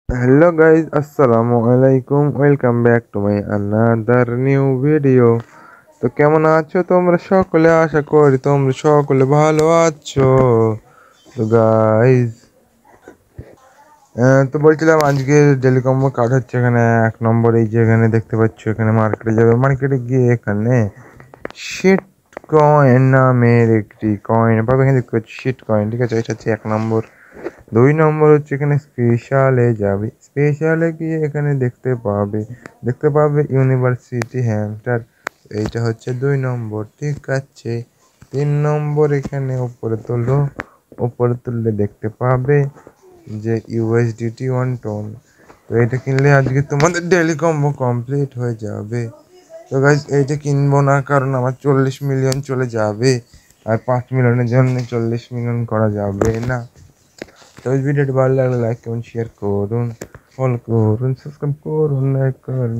Hello guys, Assalamu alaikum. Welcome back to my another new video. তো কেমন আছো তোমরা সকলে? আশা করি তোমরা সকলে ভালো আছো। তো গাইজ তো বলছিলাম আজকে ডেলি কম্বো কার্ড হচ্ছে এখানে 1 নম্বর, এই যে এখানে দেখতে পাচ্ছ, এখানে মার্কেটে যাবে, মার্কেটে গিয়ে এখানে শিট কয়েন নামের একটি কয়েন পাবে। এখানে দেখতে পাচ্ছি শিট কয়েন, ঠিক আছে, এটা হচ্ছে 1 নম্বর। 2 নম্বর হচ্ছে এখানে স্পেশালে যাবে, স্পেশালে গিয়ে এখানে দেখতে পাবে ইউনিভার্সিটি হ্যামস্টার, এইটা হচ্ছে 2 নম্বর, ঠিক আছে। 3 নম্বর এখানে উপরে তুললে দেখতে পাবে যে ইউএসডিটি 1 টন। তো এটা কিনলে আজকে তোমাদের ডেলি কম্বো কমপ্লিট হয়ে যাবে। তো গাইজ এইটা কিনবো না, কারণ আমার 40 মিলিয়ন চলে যাবে, আর 5 মিলিয়নের জন্য 40 মিলিয়ন করা যাবে না। তো এই ভিডিওটি ভালো লাগলে লাইক করুন, শেয়ার করুন, ফলো করুন, সাবস্ক্রাইব করুন, লাইক করুন।